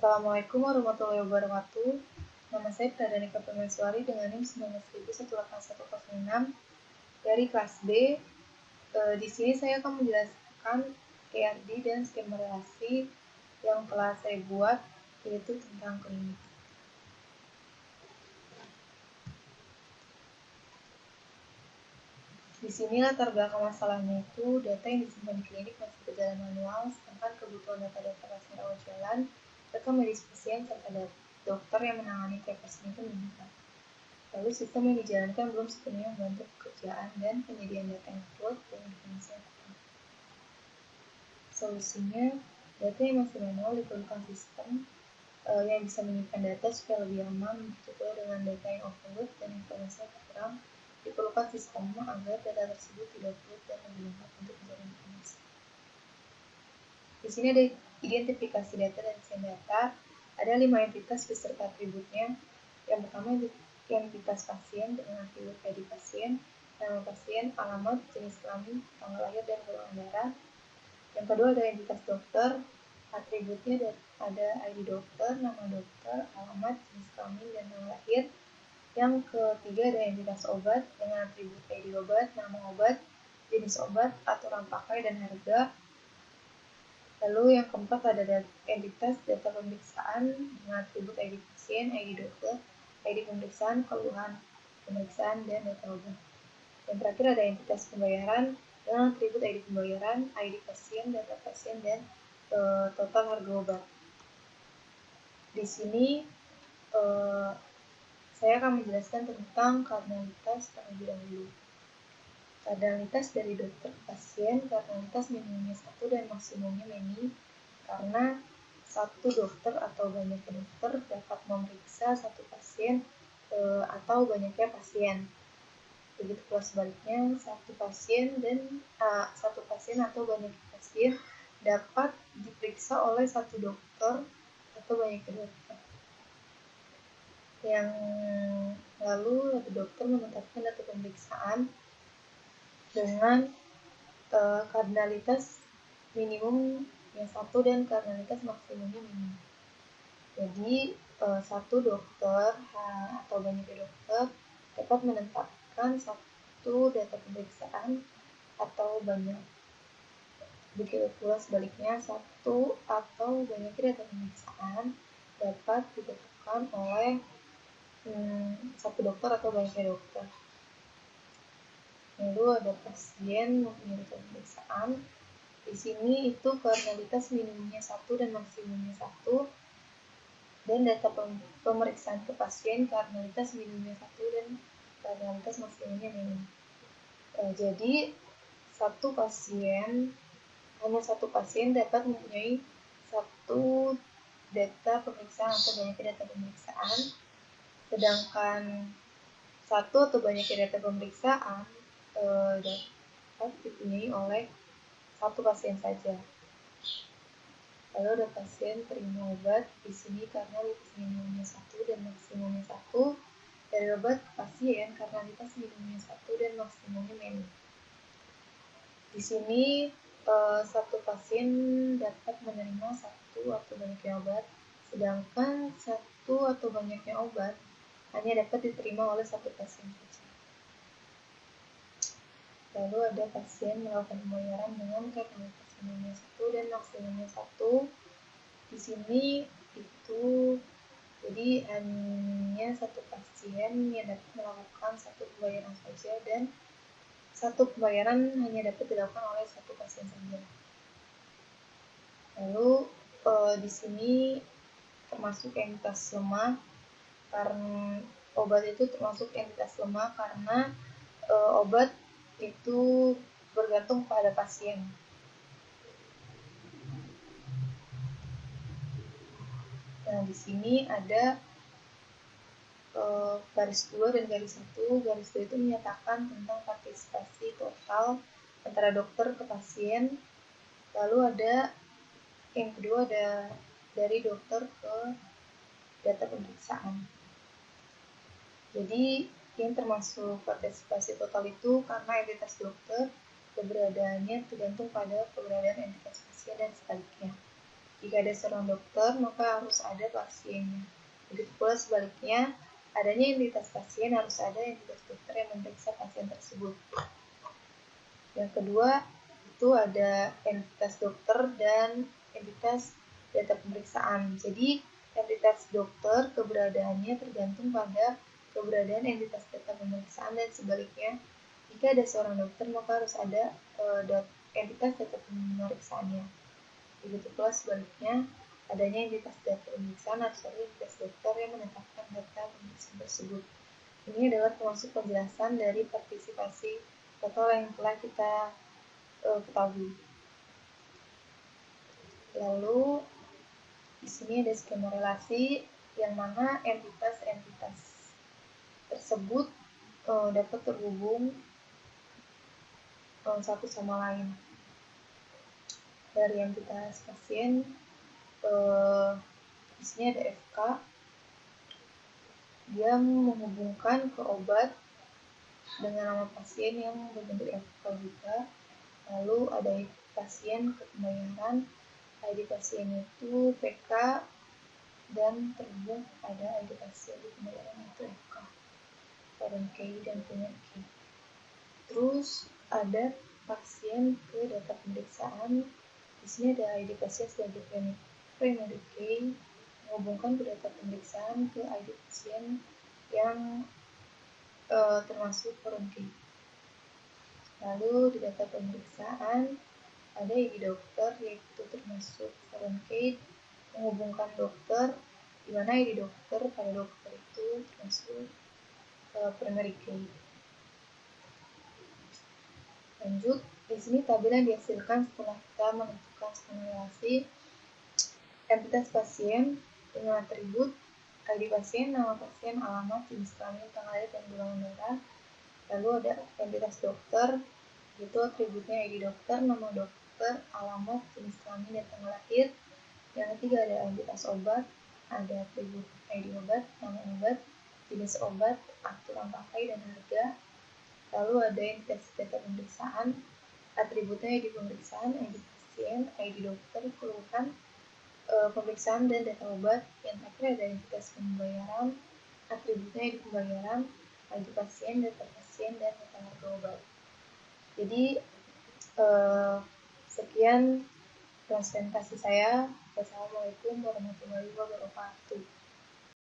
Assalamualaikum warahmatullahi wabarakatuh. Nama saya Pradanika Permaiswari dengan NIM 19.18106 dari kelas B. Di sini saya akan menjelaskan ERD dan skema relasi yang telah saya buat, yaitu tentang klinik. Di sini latar belakang masalahnya itu data yang disimpan di klinik masih berjalan manual, sedangkan kebutuhan data-data pasien rawat jalan, rekam medis pasien, serta dokter yang menangani tiap pasien itu meningkat. Lalu sistem yang dijalankan belum sepenuhnya membantu pekerjaan dan penyediaan data yang akurat dan dimensialkan. Solusinya, data yang masih manual diperlukan sistem yang bisa menyimpan data supaya lebih aman, begitu dengan data yang overload dan informasi yang kurang. Diperlukan sistem agar data tersebut tidak perlu dan lebih lengkap untuk mencari informasi. Di sini ada identifikasi data dan isian data. Ada 5 entitas beserta atributnya. Yang pertama, identitas pasien dengan atribut ID pasien, nama pasien, alamat, jenis kelamin, tanggal lahir, dan golongan darah. Yang kedua ada entitas dokter, atributnya ada ID dokter, nama dokter, alamat, jenis kelamin, dan tanggal lahir. Yang ketiga ada entitas obat dengan atribut ID obat, nama obat, jenis obat, aturan pakai, dan harga. Lalu yang keempat ada entitas data pemeriksaan dengan atribut ID pasien, ID dokter, ID pemeriksaan, keluhan pemeriksaan, dan data obat. Yang terakhir ada entitas pembayaran dengan atribut ID pembayaran, ID pasien, data pasien, dan total harga obat. Di sini saya akan menjelaskan tentang kardinalitas terlebih dahulu. Kardinalitas dari dokter ke pasien, kardinalitas minimumnya 1 dan maksimumnya many, karena satu dokter atau banyaknya dokter dapat memeriksa satu pasien atau banyaknya pasien. Begitu pula sebaliknya, satu pasien atau banyaknya pasien dapat diperiksa oleh satu dokter atau banyaknya dokter. Yang lalu dokter menetapkan data pemeriksaan dengan kardinalitas minimum yang 1 dan kardinalitas maksimumnya minimum. Jadi satu dokter atau banyaknya dokter dapat menetapkan satu data pemeriksaan atau banyak. Begitu pula sebaliknya, satu atau banyaknya data pemeriksaan dapat ditetapkan oleh satu dokter atau banyaknya dokter. Lalu ada pasien mempunyai data pemeriksaan. Di sini itu kardinalitas minimumnya 1 dan maksimumnya 1. Dan data pemeriksaan ke pasien kardinalitas minimumnya 1 dan kardinalitas maksimumnya minimum. Jadi hanya satu pasien dapat mempunyai satu data pemeriksaan atau banyaknya data pemeriksaan, sedangkan satu atau banyaknya data pemeriksaan dapat dipunyai oleh satu pasien saja. Lalu ada pasien terima obat. Di sini kardinalitas minimumnya 1 dan maksimumnya 1. Dari obat pasien kardinalitas minimumnya 1 dan maksimumnya many. Di sini satu pasien dapat menerima satu atau banyaknya obat, sedangkan satu atau banyaknya obat hanya dapat diterima oleh satu pasien saja. Lalu ada pasien melakukan pembayaran dengan kardinalitas minimumnya 1 dan maksimumnya 1. Di sini itu jadi hanya satu pasien yang dapat melakukan satu pembayaran saja dan satu pembayaran hanya dapat dilakukan oleh satu pasien saja. Lalu di sini termasuk entitas lemah, karena obat itu termasuk entitas lemah karena obat itu bergantung pada pasien. Nah, di sini ada garis 2 dan garis 1. Garis 2 itu menyatakan tentang partisipasi total antara dokter ke pasien. Lalu ada yang kedua ada dari dokter ke data pemeriksaan. Jadi yang termasuk partisipasi total itu karena entitas dokter keberadaannya tergantung pada keberadaan entitas pasien dan sebaliknya. Jika ada seorang dokter, maka harus ada pasiennya. Begitu pula sebaliknya, adanya entitas pasien harus ada entitas dokter yang memeriksa pasien tersebut. Yang kedua, itu ada entitas dokter dan entitas data pemeriksaan. Jadi, entitas dokter keberadaannya tergantung pada keberadaan entitas data pemeriksaan dan sebaliknya. Jika ada seorang dokter, maka harus ada entitas data pemeriksaannya. Begitu pula sebaliknya, adanya entitas data pemeriksaan harus ada entitas dokter yang menetapkan data pemeriksaan tersebut. Ini adalah termasuk penjelasan dari partisipasi total yang telah kita ketahui. Lalu di sini ada skema relasi yang mana entitas-entitas tersebut dapat terhubung satu sama lain. Dari entitas pasien, di sini ada FK, dia menghubungkan ke obat dengan nama pasien yang berbentuk FK juga. Lalu ada pasien ke pembayaran, ID pasien itu PK dan terhubung pada ID pasien di pembayaran itu FK, foreign key dan premier key. Terus ada pasien ke data pemeriksaan. Di sini ada ID pasien sebagai primary key menghubungkan ke data pemeriksaan ke ID pasien yang termasuk foreign key. Lalu di data pemeriksaan ada ID dokter yaitu termasuk foreign key menghubungkan dokter, di mana ID dokter pada dokter itu termasuk primary key. Lanjut, di sini tabel yang dihasilkan setelah kita menentukan skema relasi entitas pasien dengan atribut ID pasien, nama pasien, alamat, jenis kelamin, tanggal lahir, dan golongan darah. Lalu ada entitas dokter, yaitu atributnya ID dokter, nama dokter, alamat, jenis kelamin, dan tanggal lahir. Yang ketiga ada entitas obat, ada atribut ID obat, nama obat, jenis obat, aturan pakai, dan harga. Lalu ada entitas data pemeriksaan, atributnya ID pemeriksaan, ID pasien, ID dokter, keluhan, pemeriksaan dan data obat. Yang terakhir ada entitas pembayaran, atributnya ID pembayaran, ID pasien, data pasien, dan data harga obat. Jadi sekian presentasi saya. Wassalamualaikum warahmatullahi wabarakatuh.